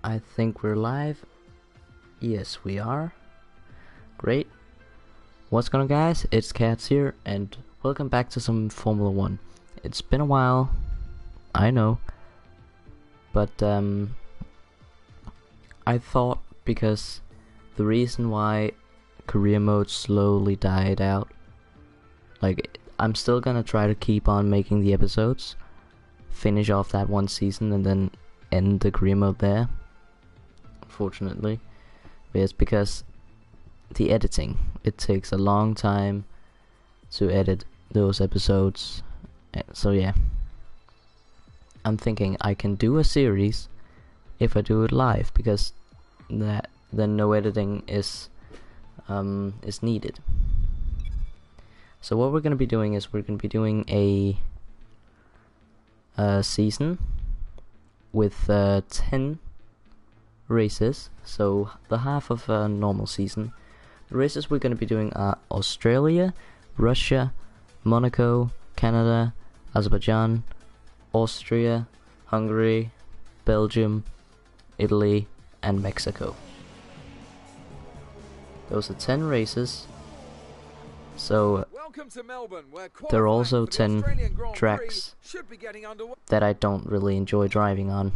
I think we're live. Yes, we are. Great. What's going on, guys? It's Cats here, and welcome back to some Formula 1. It's been a while, I know, but I thought because the reason why career mode slowly died out, like, I'm still gonna try to keep on making the episodes, finish off that one season, and then end the career mode there, unfortunately. But it's because the editing, it takes a long time to edit those episodes. So yeah, I'm thinking I can do a series if I do it live, because then no editing is needed. So what we're gonna be doing is we're gonna be doing a season with 10 races, so the half of a normal season. The races we're going to be doing are Australia, Russia, Monaco, Canada, Azerbaijan, Austria, Hungary, Belgium, Italy, and Mexico. Those are 10 races. So there are also 10 tracks that I don't really enjoy driving on.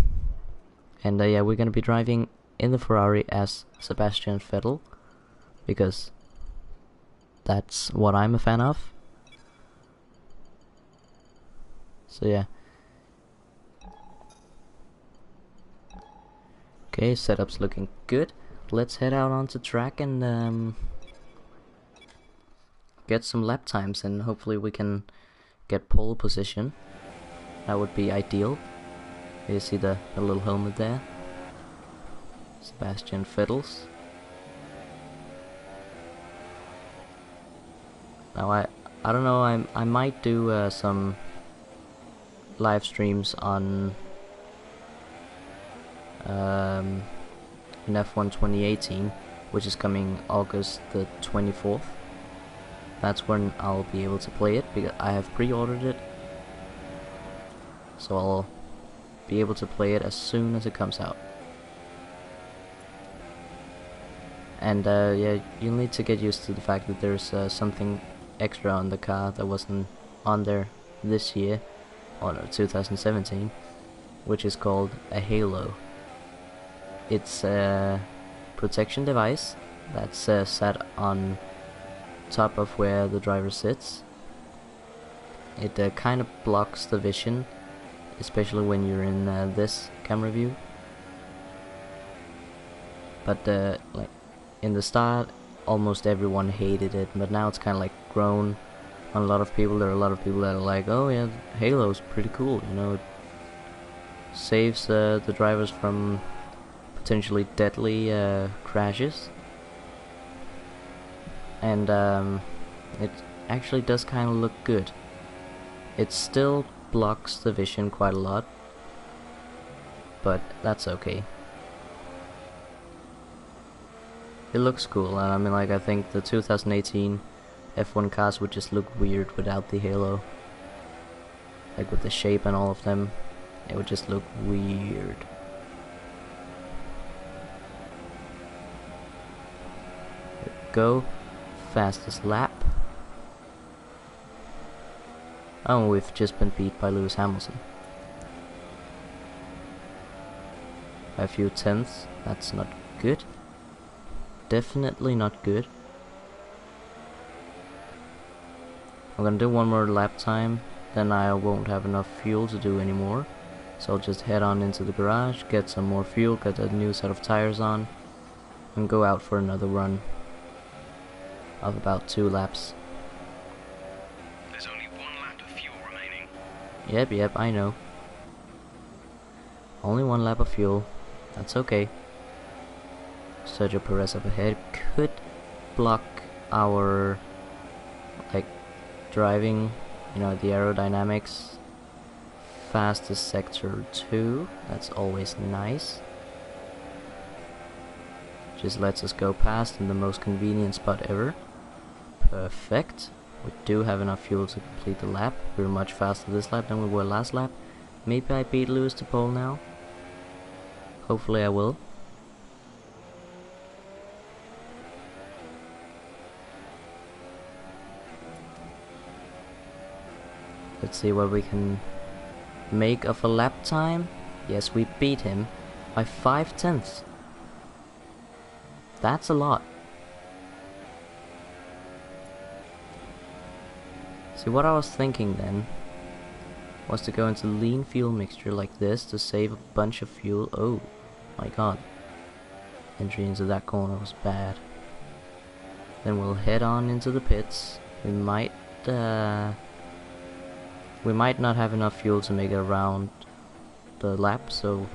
And yeah, we're gonna be driving in the Ferrari as Sebastian Vettel, because that's what I'm a fan of. So yeah. Okay, setup's looking good. Let's head out onto track and get some lap times, and hopefully we can get pole position. That would be ideal. You see the little helmet there, Sebastian Vettel's. Now I don't know, I might do some live streams on in F1 2018, which is coming August the 24th. That's when I'll be able to play it, because I have pre-ordered it, so I'll be able to play it as soon as it comes out. And yeah, you'll need to get used to the fact that there's something extra on the car that wasn't on there this year, or no, 2017, which is called a halo. It's a protection device that's set on top of where the driver sits. It kind of blocks the vision, especially when you're in this camera view. But like in the start, almost everyone hated it, but now it's kind of like grown on a lot of people. There are a lot of people that are like, oh yeah, Halo's pretty cool, you know, it saves the drivers from potentially deadly crashes. And it actually does kind of look good. It still blocks the vision quite a lot, but that's okay. It looks cool, and I mean, like, I think the 2018 F1 cars would just look weird without the halo. Like with the shape and all of them, it would just look weird. There we go. Fastest lap. Oh, we've just been beat by Lewis Hamilton by a few tenths. That's not good. Definitely not good. I'm gonna do one more lap time, then I won't have enough fuel to do anymore. So I'll just head on into the garage, get some more fuel, get a new set of tires on, and go out for another run of about 2 laps. There's only 1 lap of fuel remaining. Yep, I know. Only 1 lap of fuel. That's okay. Sergio Perez up ahead could block our, like, driving, you know, the aerodynamics. Fastest sector 2. That's always nice. Just lets us go past in the most convenient spot ever. Perfect. We do have enough fuel to complete the lap. We're much faster this lap than we were last lap. Maybe I beat Lewis to pole now. Hopefully I will. Let's see what we can make of a lap time. Yes, we beat him by 5/10. That's a lot. See, what I was thinking then was to go into lean fuel mixture like this to save a bunch of fuel. Oh my god. Entry into that corner was bad. Then we'll head on into the pits. We might not have enough fuel to make it around the lap, so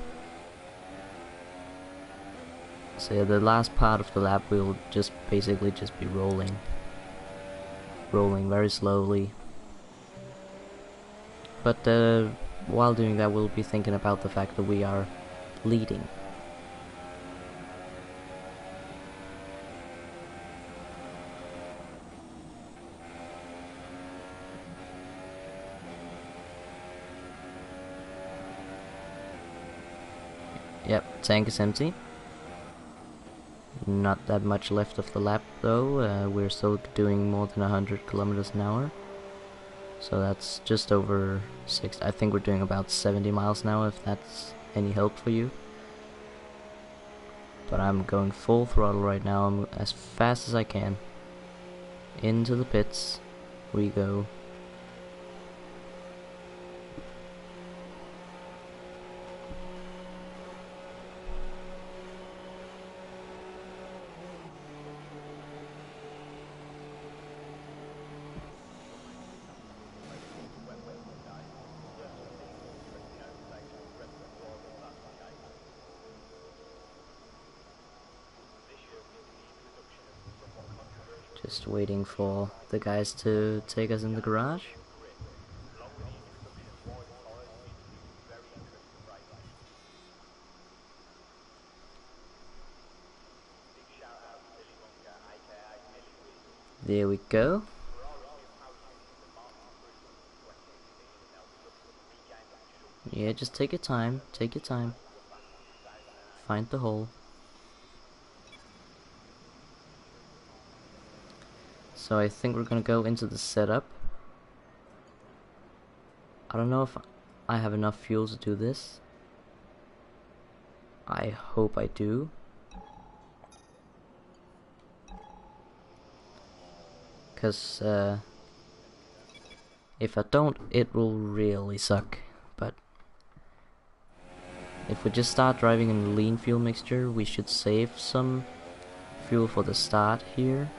yeah, the last part of the lap we'll just basically just be rolling very slowly. But while doing that, we'll be thinking about the fact that we are leading. Yep, tank is empty. Not that much left of the lap though. We're still doing more than 100 kilometers an hour. So that's just over 6. I think we're doing about 70 miles an hour, if that's any help for you. But I'm going full throttle right now. I'm as fast as I can. Into the pits we go. Just waiting for the guys to take us in the garage. There we go. Yeah, just take your time, Find the hole. So I think we're gonna go into the setup. I don't know if I have enough fuel to do this. I hope I do. Cause if I don't, it will really suck. But if we just start driving in a lean fuel mixture, we should save some fuel for the start here.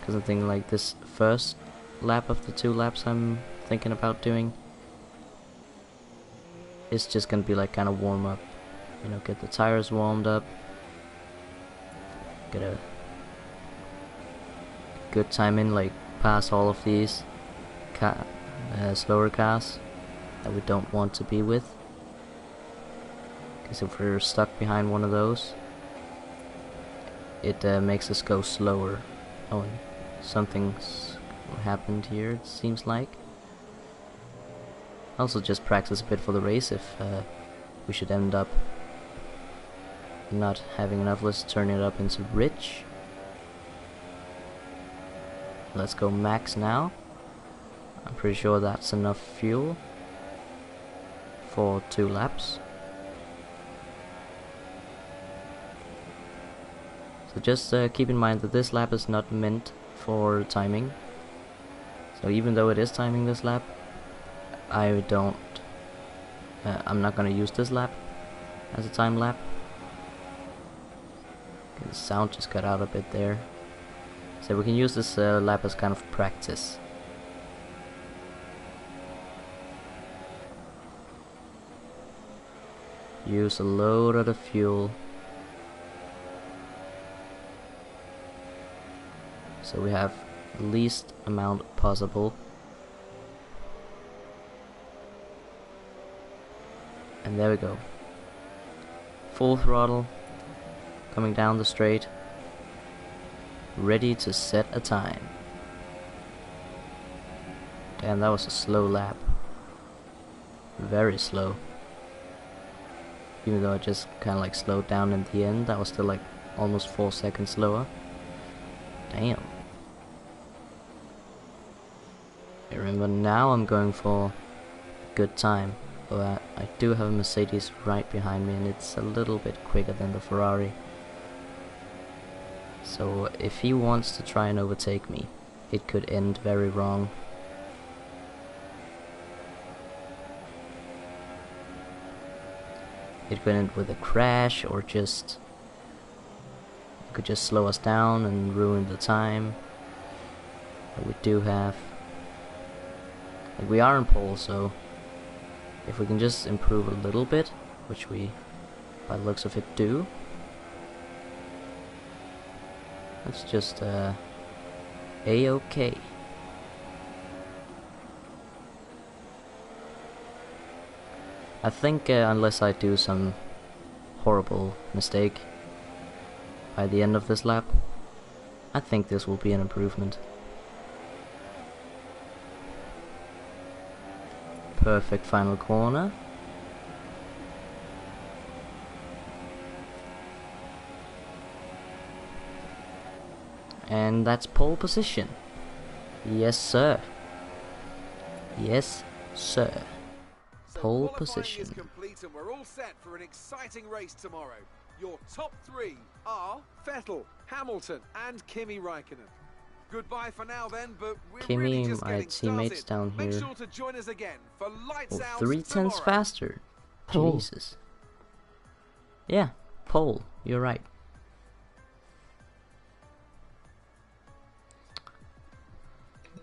Because I think like this first lap of the 2 laps I'm thinking about doing, it's just gonna be like kind of warm up. You know, get the tires warmed up. Get a good time in, like pass all of these slower cars that we don't want to be with. Because if we're stuck behind one of those, it makes us go slower. Oh, and something's happened here, it seems like. Also just practice a bit for the race if we should end up not having enough. Let's turn it up into rich. Let's go max now. I'm pretty sure that's enough fuel for 2 laps. So just keep in mind that this lap is not meant for timing. So even though it is timing this lap, I'm not gonna use this lap as a time lap. Okay, the sound just cut out a bit there. So we can use this lap as kind of practice. Use a load of the fuel. So we have the least amount possible. And there we go. Full throttle. Coming down the straight. Ready to set a time. Damn, that was a slow lap. Very slow. Even though I just kind of like slowed down in the end, I was still like almost 4 seconds slower. Damn. I remember now I'm going for good time. But I do have a Mercedes right behind me, and it's a little bit quicker than the Ferrari. So if he wants to try and overtake me, it could end very wrong. It could end with a crash, or just it could just slow us down and ruin the time that we do have. Like, we are in pole, so if we can just improve a little bit, which we by the looks of it do. Let's just A-okay. I think unless I do some horrible mistake by the end of this lap, I think this will be an improvement. Perfect final corner. And that's pole position. Yes, sir. Yes, sir. Pole position. Is complete and we're all set for an exciting race tomorrow. Your top three are Vettel, Hamilton, and Kimi Räikkönen. Goodbye for now then, but we're Kimi, really just my getting teammates started. down Make here. sure to join us again for lights out 3/10 tomorrow. faster. Pole. Jesus. Yeah, pole. You're right.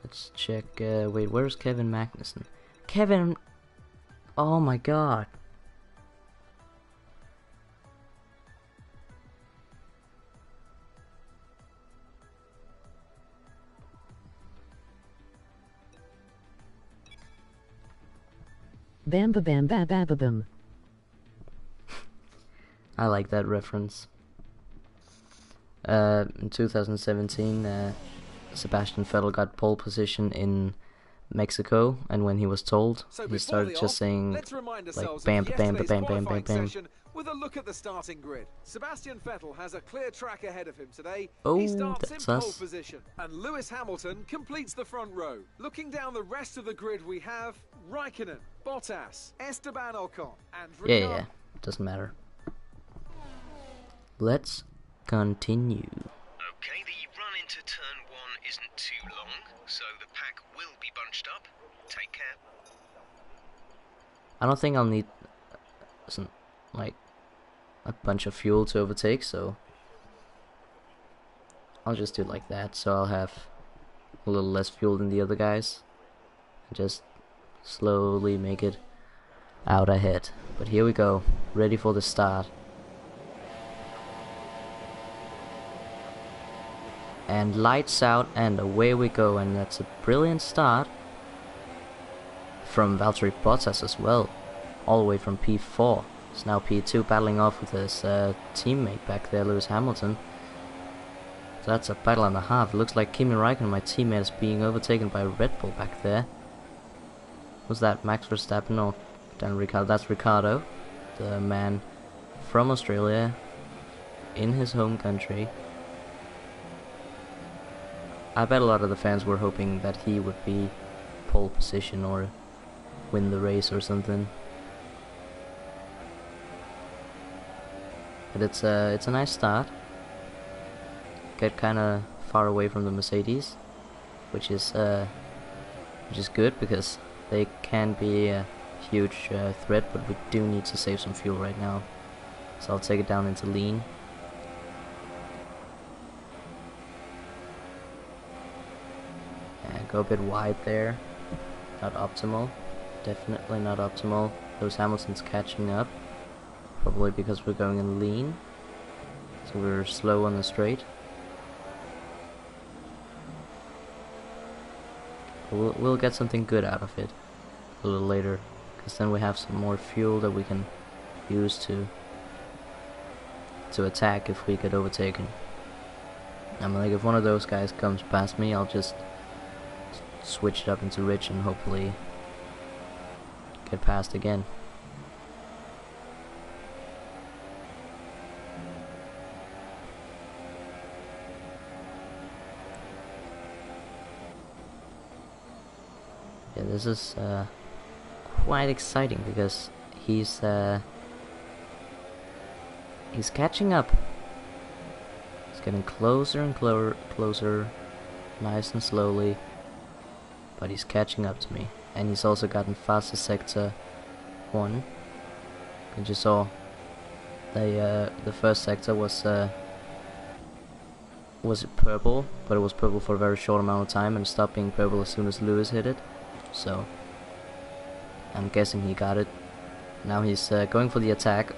Let's check. Wait, where's Kevin Magnussen? Kevin. Oh my God. Bam ba bam ba ba ba bum. I like that reference. In 2017, Sebastian Vettel got pole position in Mexico, and when he was told, So he before started the just saying let's remind like ourselves bam, of bam, bam, yesterday's bam, bam, bam, qualifying bam. session with a look at the starting grid. Sebastian Vettel has a clear track ahead of him today. Oh, he starts in that's pole us. position, and Lewis Hamilton completes the front row. Looking down the rest of the grid, we have Raikkonen, Bottas, Esteban Ocon, and Ricciardo. Yeah, doesn't matter. Let's continue. Okay, the run into turn 1 isn't too long, so the pack will be bunched up. Take care. I don't think I'll need like a bunch of fuel to overtake, so I'll just do it like that. So I'll have a little less fuel than the other guys, and just slowly make it out ahead. But here we go, ready for the start. And lights out, and away we go, and that's a brilliant start from Valtteri Bottas as well, all the way from P4. It's now P2, battling off with his teammate back there, Lewis Hamilton. So that's a battle and a half. It looks like Kimi Räikkönen, my teammate, is being overtaken by Red Bull back there. Was that Max Verstappen or Dan Ricciardo? That's Ricciardo, the man from Australia, in his home country. I bet a lot of the fans were hoping that he would be pole position or win the race or something. But it's a nice start. Get kind of far away from the Mercedes, which is good because they can be a huge threat. But we do need to save some fuel right now, so I'll take it down into lean. Go a bit wide there. Not optimal. Definitely not optimal. Lewis Hamilton's catching up. Probably because we're going in lean. So we're slow on the straight. We'll get something good out of it a little later. Because then we have some more fuel that we can use to attack if we get overtaken. I'm like, if one of those guys comes past me, I'll just switch it up into rich and hopefully get past again. this is quite exciting because he's catching up. He's getting closer and closer, nice and slowly, but he's catching up to me. And he's also gotten faster sector 1. And you saw the first sector was purple, but it was purple for a very short amount of time and stopped being purple as soon as Lewis hit it. So I'm guessing he got it. Now he's going for the attack.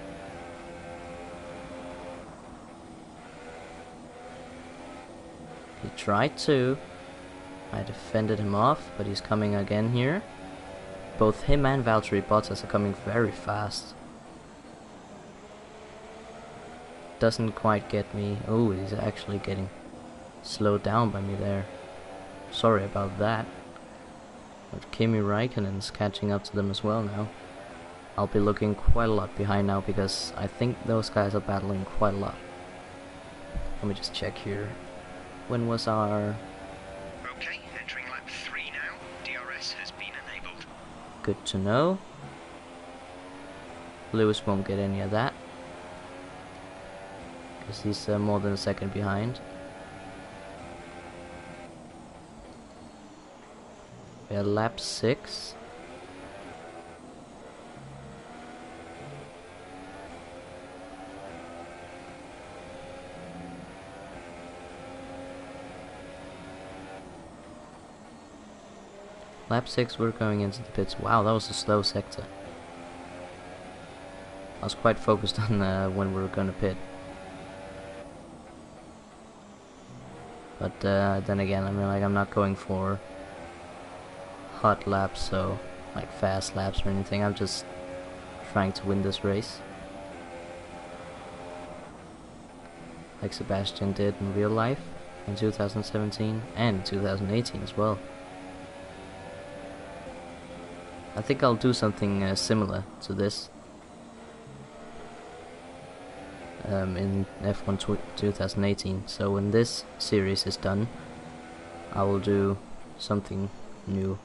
He tried to. I defended him off, but he's coming again here. Both him and Valtteri Bottas are coming very fast. Doesn't quite get me. Oh, he's actually getting slowed down by me there. Sorry about that. But Kimi Räikkönen's catching up to them as well now. I'll be looking quite a lot behind now because I think those guys are battling quite a lot. Let me just check here. When was our... Okay, entering lap 3 now. DRS has been enabled. Good to know. Lewis won't get any of that, because he's more than a second behind. We are lap 6. Lap 6, we're going into the pits. Wow, that was a slow sector. I was quite focused on when we were gonna pit. But then again, I mean, like, I'm not going for hot laps, so like fast laps or anything. I'm just trying to win this race, like Sebastian did in real life in 2017 and 2018 as well. I think I'll do something similar to this in F1 2018. So when this series is done, I will do something new.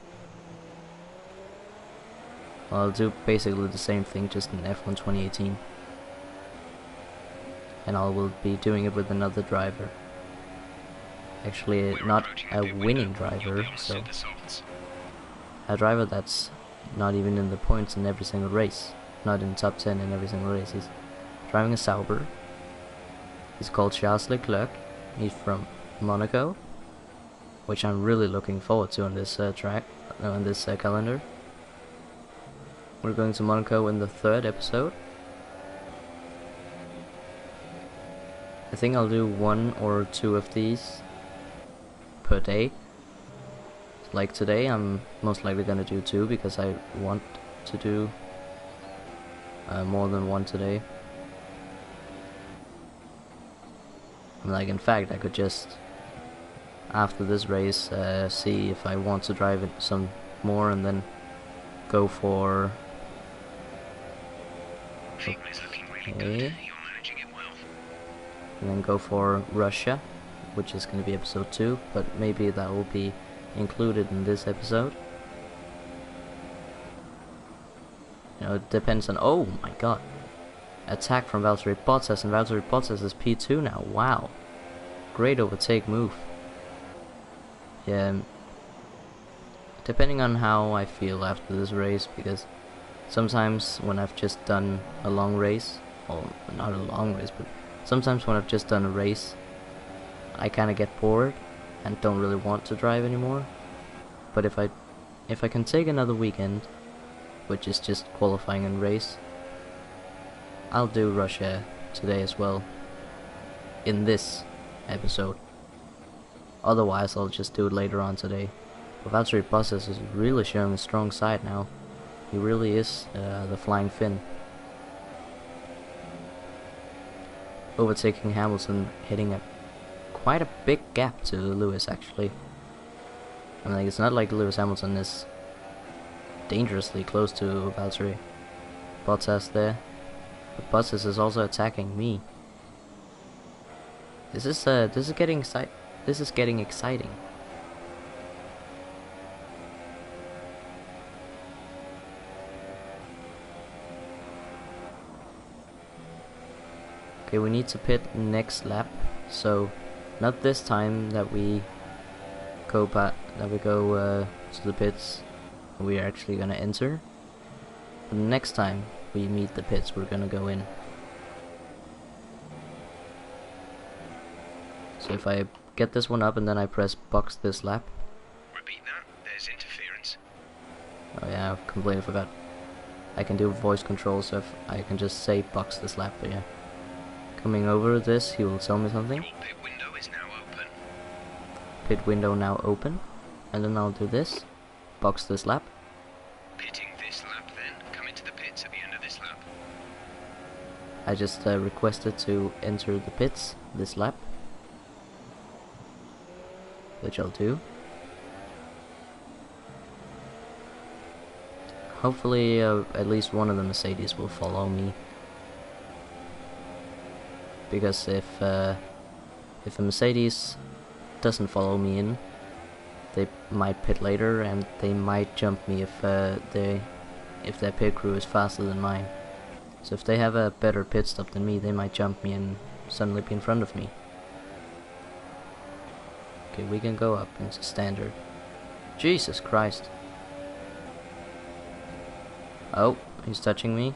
I'll do basically the same thing, just in F1 2018. And I will be doing it with another driver. Actually, not a winning driver, so a driver that's not even in the points in every single race. Not in the top 10 in every single race. He's driving a Sauber. He's called Charles Leclerc. He's from Monaco, which I'm really looking forward to on this calendar. We're going to Monaco in the 3rd episode. I think I'll do 1 or 2 of these per day. Like today, I'm most likely gonna do 2 because I want to do more than 1 today. Like, in fact, I could just, after this race, see if I want to drive it some more and then go for... Okay. And then go for Russia, which is going to be episode 2, but maybe that will be included in this episode. You know, it depends on... Oh my god. Attack from Valtteri Bottas, and Valtteri Bottas is P2 now. Wow. Great overtake move. Yeah. Depending on how I feel after this race, because sometimes when I've just done a long race, or not a long race, but sometimes when I've just done a race, I kind of get bored and don't really want to drive anymore. But if I can take another weekend, which is just qualifying and race, I'll do Russia today as well in this episode. Otherwise, I'll just do it later on today. But Valtteri Bottas is really showing a strong side now. He really is the flying Finn. Overtaking Hamilton, hitting quite a big gap to Lewis, actually. I mean, like, it's not like Lewis Hamilton is dangerously close to Valtteri Bottas there. But Bottas is also attacking me. This is getting exciting. Okay, we need to pit next lap, so not this time that we go to the pits. We are actually gonna enter. But next time we meet the pits, we're gonna go in. So if I get this one up and then I press box this lap. Repeat that. There's interference. Oh yeah, I completely forgot. I can do voice control, so if I can just say box this lap, but yeah. Coming over this, he will tell me something. Your pit window is now open. Pit window now open. And then I'll do this. Box this lap. Pitting this lap then. Come into the pits at the end of this lap. I just requested to enter the pits this lap. Which I'll do. Hopefully at least one of the Mercedes will follow me. Because if a Mercedes doesn't follow me in, they might pit later and they might jump me if their pit crew is faster than mine. So if they have a better pit stop than me, they might jump me and suddenly be in front of me. Okay, we can go up into standard. Jesus Christ. Oh, he's touching me.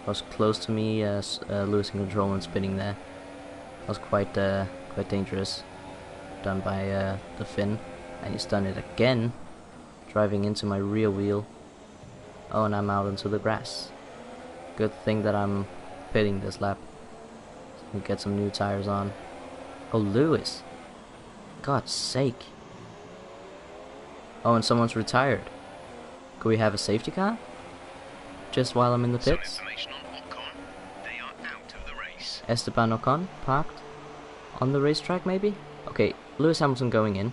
Was close to me losing control and spinning there. Was quite dangerous. Done by the Finn. And he's done it again. Driving into my rear wheel. Oh, and I'm out into the grass. Good thing that I'm pitting this lap. So we get some new tires on. Oh, Lewis. God's sake. Oh, and someone's retired. Could we have a safety car? Just while I'm in the Some pits? information on Ocon. They are out of the race. Esteban Ocon parked on the racetrack, maybe? Okay, Lewis Hamilton going in.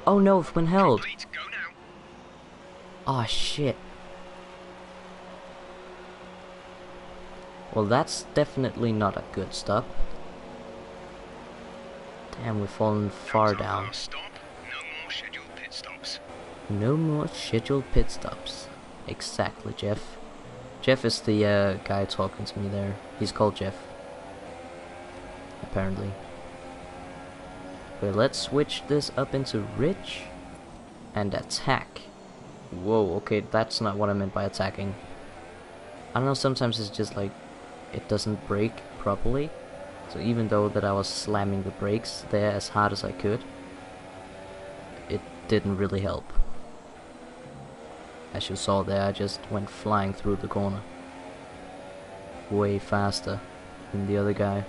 Oh no, it's been held. Complete. Go now. Oh shit. Well, that's definitely not a good stop. Damn, we've fallen far That's our down. last stop. No more scheduled pit stops. No more scheduled pit stops. Exactly, Jeff. Jeff is the guy talking to me there. He's called Jeff. Apparently. Okay, let's switch this up into Rich. And attack. Whoa, okay, that's not what I meant by attacking. I don't know, sometimes it's just like, it doesn't brake properly. So even though that I was slamming the brakes there as hard as I could, it didn't really help. As you saw there, I just went flying through the corner. Way faster than the other guy.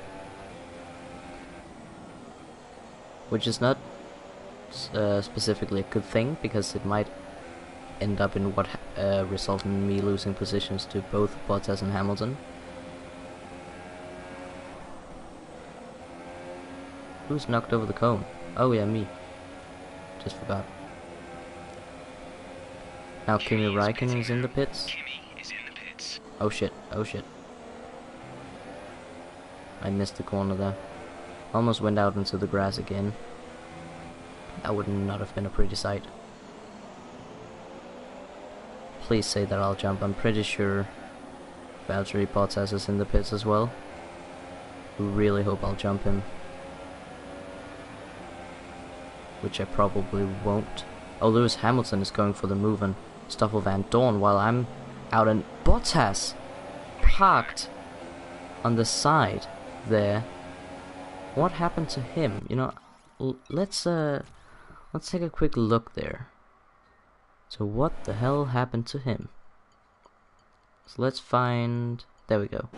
Which is not specifically a good thing, because it might end up in what resulted in me losing positions to both Bottas and Hamilton. Who's knocked over the cone? Oh yeah, me. Just forgot. Now Kimi Räikkönen is in the pits. Kimi is in the pits. Oh shit, oh shit. I missed the corner there. Almost went out into the grass again. That would not have been a pretty sight. Please say that I'll jump. I'm pretty sure Valtteri Bottas is in the pits as well. Really hope I'll jump him. Which I probably won't. Oh, Lewis Hamilton is going for the move and Stoffel Van Dorn while I'm out in Bottas parked on the side there. What happened to him? You know, let's take a quick look there. So what the hell happened to him? So let's find, there we go.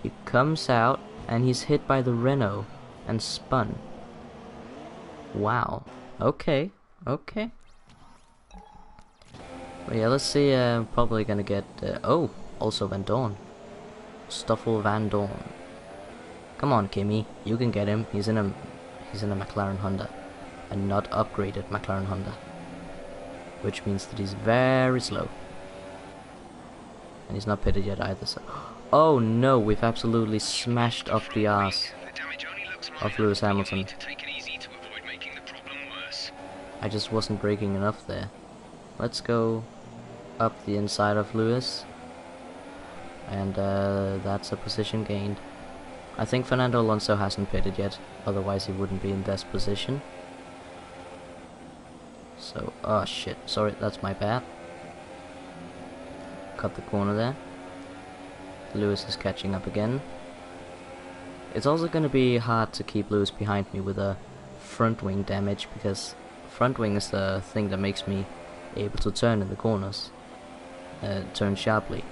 He comes out and he's hit by the Renault and spun. Wow. Okay. Okay. Well, yeah, let's see. Probably gonna get. Oh, also Van Dorn. Stoffel Van Dorn. Come on, Kimi. You can get him. He's in a McLaren Honda, a not upgraded McLaren Honda, which means that he's very slow. And he's not pitted yet either. So. Oh no, we've absolutely smashed up the ass The damage only looks of minor. Lewis You Hamilton. need to take it easy to avoid making the problem worse. I just wasn't braking enough there. let's go up the inside of Lewis, and that's a position gained. I think Fernando Alonso hasn't pitted yet, otherwise he wouldn't be in this position. So, oh shit, sorry, that's my bad. Cut the corner there. Lewis is catching up again. It's also going to be hard to keep Lewis behind me with a front wing damage, because front wing is the thing that makes me able to turn in the corners, turn sharply.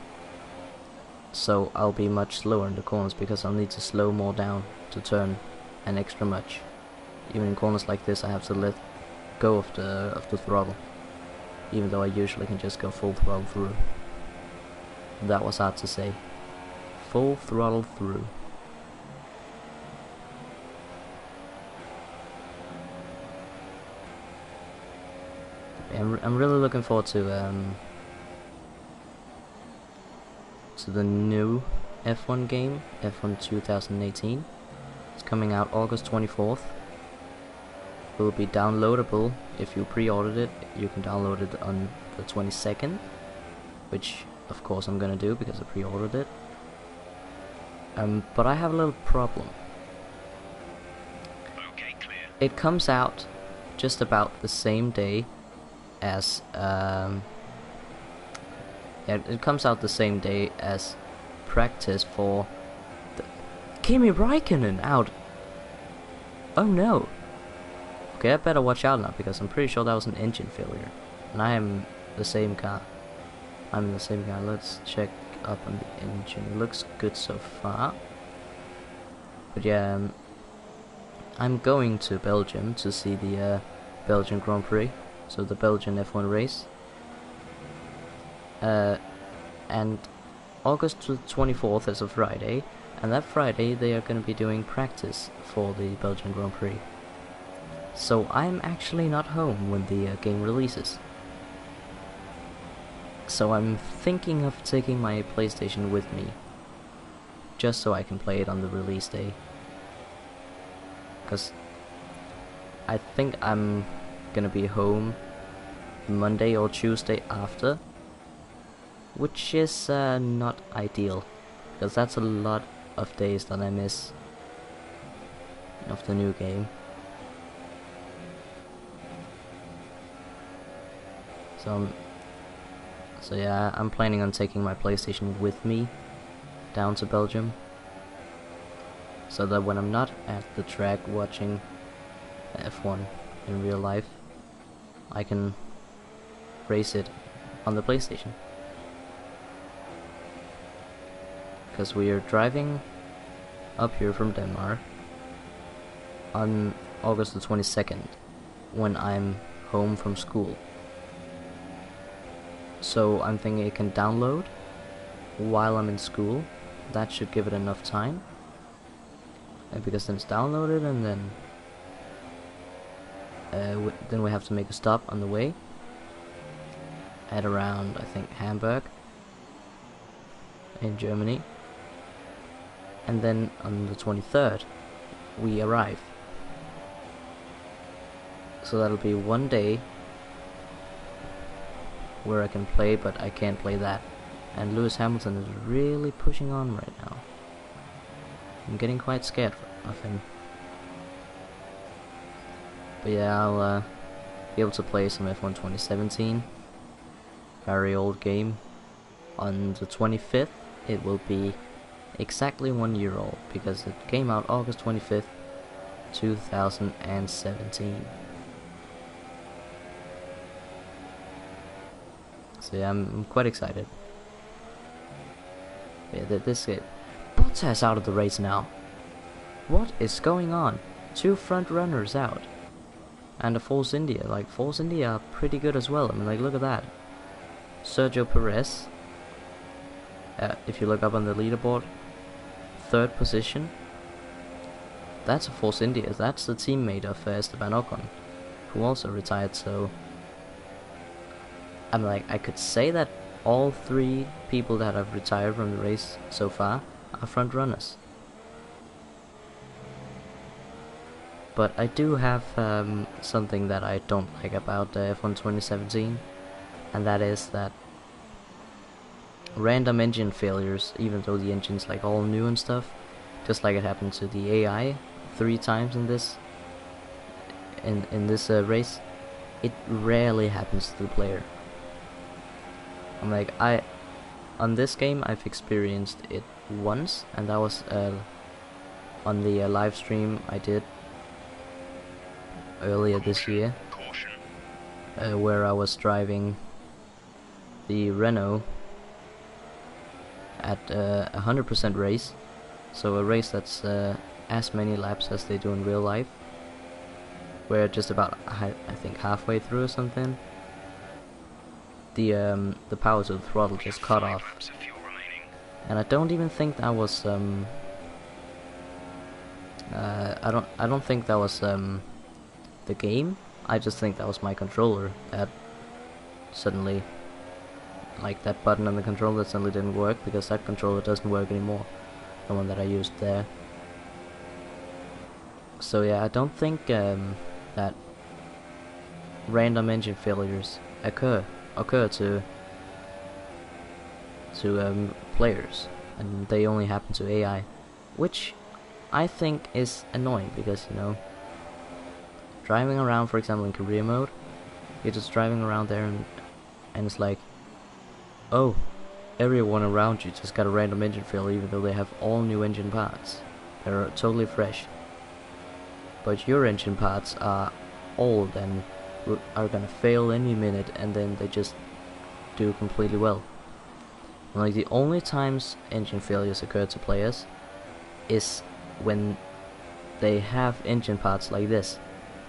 So I'll be much slower in the corners because I'll need to slow more down to turn an extra much. Even in corners like this I have to let go of the throttle, even though I usually can just go full throttle through. That was hard to say. Full throttle through. I'm really looking forward to the new F1 game, F1 2018. It's coming out August 24th. It will be downloadable if you pre-ordered it. You can download it on the 22nd, which of course I'm gonna do because I pre-ordered it. But I have a little problem. Okay, clear. It comes out just about the same day as it comes out the same day as practice for the Kimi Raikkonen out. Oh no. Okay, I better watch out now because I'm pretty sure that was an engine failure. And I am the same car. I'm in the same car. Let's check up on the engine. Looks good so far. But yeah, I'm going to Belgium to see the Belgian Grand Prix. So the Belgian F1 race. And August 24th is a Friday, and that Friday they are going to be doing practice for the Belgian Grand Prix. So I'm actually not home when the game releases. So I'm thinking of taking my PlayStation with me, just so I can play it on the release day. Because I think I'm gonna be home Monday or Tuesday after, which is not ideal, because that's a lot of days that I miss of the new game. So yeah, I'm planning on taking my PlayStation with me down to Belgium, so that when I'm not at the track watching F1 in real life, I can race it on the PlayStation. Because we are driving up here from Denmark on August the 22nd, when I'm home from school. So I'm thinking it can download while I'm in school. That should give it enough time. And because then it's downloaded, and then we have to make a stop on the way at around, I think, Hamburg in Germany. And then on the 23rd we arrive. So that'll be one day where I can play, but I can't play that. And Lewis Hamilton is really pushing on right now. I'm getting quite scared of him. But yeah, I'll be able to play some F1 2017. Very old game. On the 25th it will be exactly 1 year old, because it came out August 25th, 2017. So yeah, I'm quite excited. Yeah, this it. Bottas out of the race now. What is going on? 2 front runners out. And a Force India. Like, Force India are pretty good as well. I mean, like, look at that. Sergio Perez. If you look up on the leaderboard, 3rd position. That's a Force India. That's the teammate of Esteban Ocon, who also retired. So I'm like, I could say that all 3 people that have retired from the race so far are front runners. But I do have something that I don't like about F1 2017, and that is that random engine failures, even though the engine's like all new and stuff, just like it happened to the AI 3 times in this race, it rarely happens to the player. I'm like, on this game I've experienced it once, and that was on the live stream I did earlier this year, where I was driving the Renault at 100% race, so a race that's as many laps as they do in real life, where just about I think halfway through or something, the power to the throttle just cut off, and I don't even think that was I don't think that was the game. I just think that was my controller that suddenly, like that button on the controller suddenly didn't work, because that controller doesn't work anymore, the one that I used there. So yeah, I don't think that random engine failures occur to players, and they only happen to AI, which I think is annoying, because, you know, driving around, for example, in career mode, you're just driving around there and it's like, oh, everyone around you just got a random engine failure, even though they have all new engine parts. They're totally fresh. But your engine parts are old and are gonna fail any minute, and then they just do completely well. And like, the only times engine failures occur to players is when they have engine parts like this,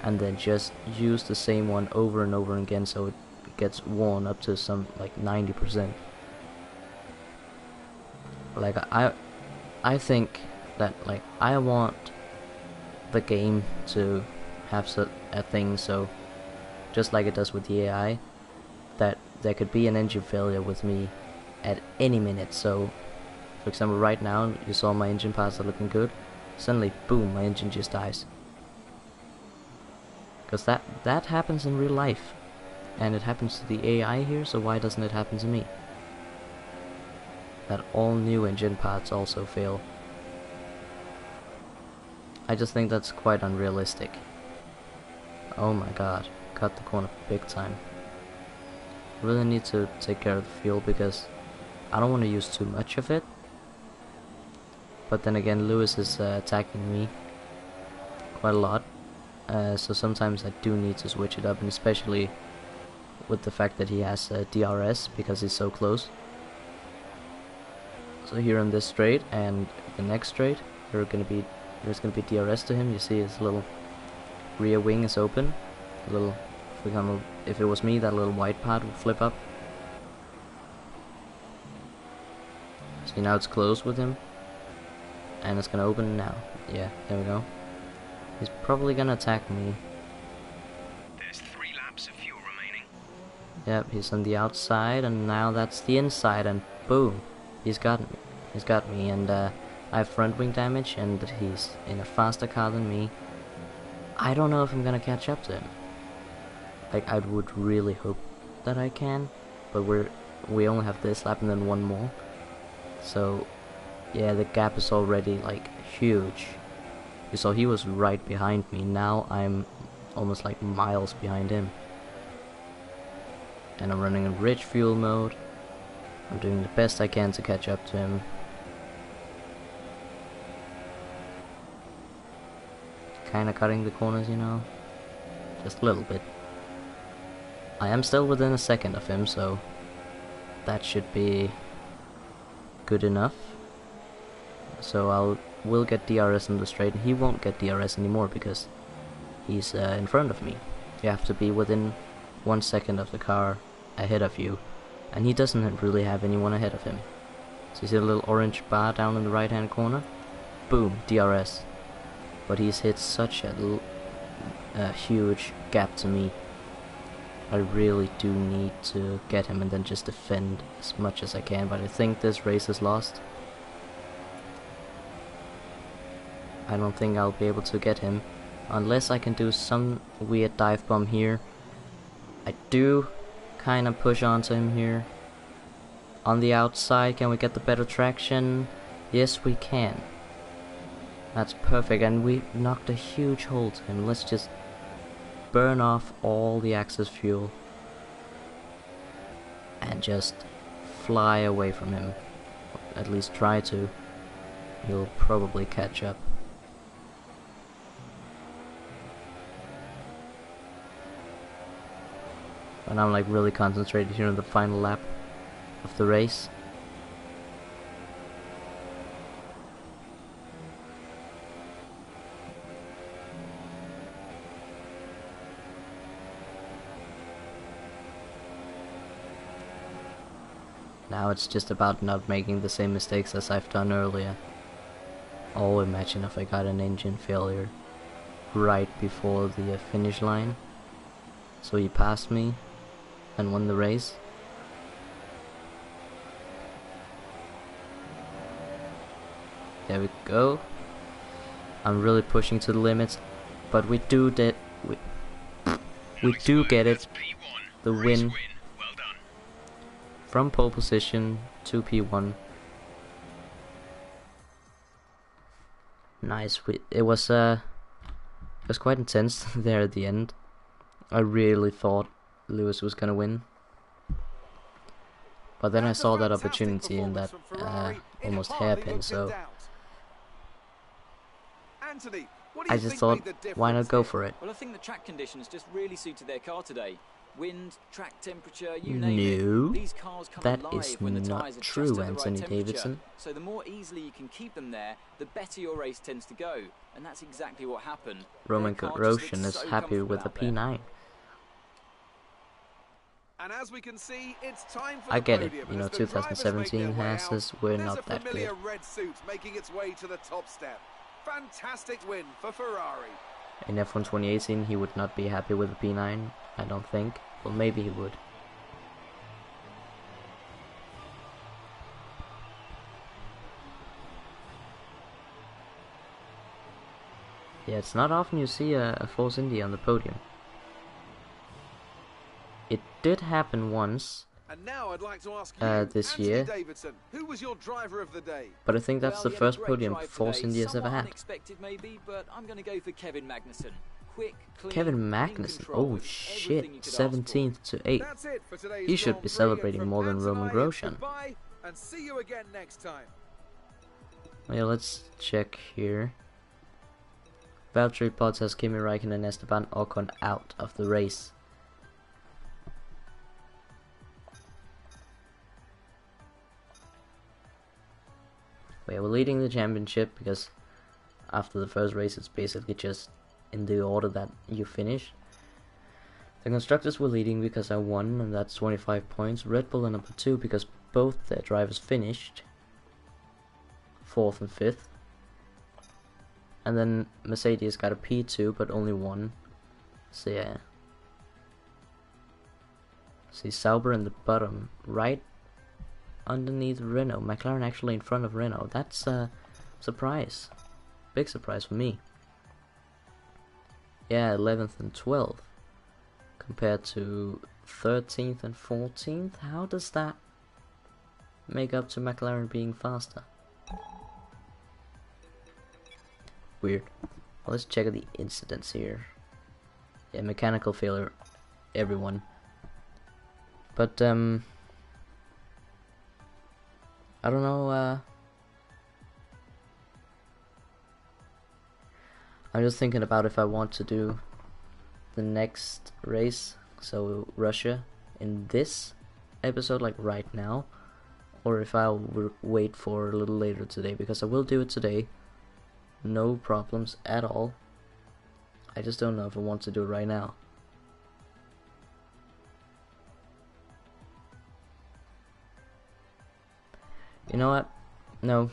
and then just use the same one over and over again, so it gets worn up to some like 90%. Like, I think that, like, I want the game to have a thing, so just like it does with the AI, that there could be an engine failure with me at any minute. So for example, right now you saw my engine parts are looking good, suddenly boom, my engine just dies, because that happens in real life, and it happens to the AI here, so why doesn't it happen to me? That all new engine parts also fail. I just think that's quite unrealistic. Oh my god, cut the corner big time. Really need to take care of the fuel, because I don't want to use too much of it. But then again, Lewis is attacking me quite a lot, so sometimes I do need to switch it up, and especially with the fact that he has DRS, because he's so close. So here on this straight and the next straight, there's gonna be DRS to him. You see his little rear wing is open. A little, for example, if it was me, that little white part would flip up. See, now it's closed with him, and it's gonna open now. Yeah, there we go. He's probably gonna attack me. There's 3 laps of fuel remaining. Yep, he's on the outside, and now that's the inside, and boom, he's got me. He's got me, and I have front wing damage, and he's in a faster car than me. I don't know if I'm gonna catch up to him. Like, I would really hope that I can, but we only have this lap and then one more. So yeah, the gap is already like huge. You saw he was right behind me. Now I'm almost like miles behind him. And I'm running in rich fuel mode. I'm doing the best I can to catch up to him. Kinda cutting the corners, you know. Just a little bit. I am still within a second of him, so that should be good enough. So will get DRS in the straight, and he won't get DRS anymore because he's in front of me. You have to be within 1 second of the car ahead of you, and he doesn't really have anyone ahead of him. So you see the little orange bar down in the right hand corner? Boom, DRS. But he's hit such a huge gap to me. I really do need to get him and then just defend as much as I can, but I think this race is lost. I don't think I'll be able to get him unless I can do some weird dive bomb here. I do kind of push onto him here. On the outside, can we get the better traction? Yes, we can. That's perfect, and we knocked a huge hole to him. Let's just burn off all the excess fuel and just fly away from him. At least try to. He'll probably catch up. And I'm like really concentrated here on the final lap of the race. Now it's just about not making the same mistakes as I've done earlier. Oh, imagine if I got an engine failure right before the finish line. So he passed me and won the race. There we go. I'm really pushing to the limits, but we do get it. The win from pole position to P1. Nice. It was quite intense there at the end. I really thought Lewis was gonna win, but then I saw that opportunity in that almost hairpin, so I just thought, why not go for it? Well, I think the track conditions just really suited their car today. Wind, track temperature, you name it. These cars come that alive is when the not tyres are true, just at the Anthony right Davidson. So the more easily you can keep them there, the better your race tends to go, and that's exactly what happened. Roman Roshan is happy with a P9. And as we can see, it's time for I the get it, podium you know, as the drivers 2017 make their way Haas out. were There's not a that familiar good. red suit making its way to the top step. Fantastic win for Ferrari. In F1 2018 he would not be happy with a P9, I don't think. Well, maybe he would. Yeah, it's not often you see a Force India on the podium. It did happen once And now I'd like to ask you, this Anthony year, Davidson, who was your driver of the day? but I think that's the Well, he had a first great podium drive Force today. India's ever Somewhat had. unexpected maybe, but I'm going to go for Kevin Magnussen. Quick, clean, Kevin in Magnussen, control oh with shit, everything you could ask for. 17th to 8th. That's it for today's He should Grand be Prix, celebrating and more from than Roman Anthony, it's Grosjean. goodbye, and see you again next time. Well, let's check here. Valtteri Bottas, Kimi Räikkönen and Esteban Ocon out of the race. We're leading the championship because after the first race it's basically just in the order that you finish. The constructors were leading because I won, and that's 25 points. Red Bull are number 2 because both their drivers finished 4th and 5th. And then Mercedes got a P2 but only 1. So yeah. See Sauber in the bottom right underneath Renault. McLaren actually in front of Renault. That's a surprise. Big surprise for me. Yeah, 11th and 12th compared to 13th and 14th. How does that make up to McLaren being faster? Weird. Well, let's check the incidents here. Yeah, mechanical failure, everyone. But I don't know. I'm just thinking about if I want to do the next race, so Russia, in this episode, like right now, or if I'll wait for a little later today, because I will do it today. No problems at all. I just don't know if I want to do it right now. You know what? No,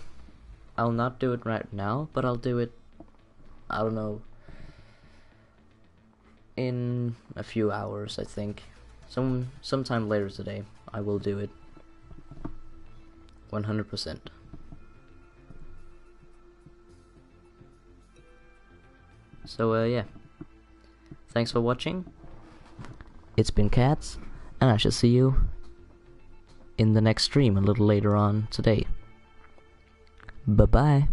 I'll not do it right now, but I'll do it, I don't know, in a few hours, I think. Sometime later today, I will do it. 100%. So, yeah. Thanks for watching. It's been Cats, and I shall see you in the next stream a little later on today. Bye bye.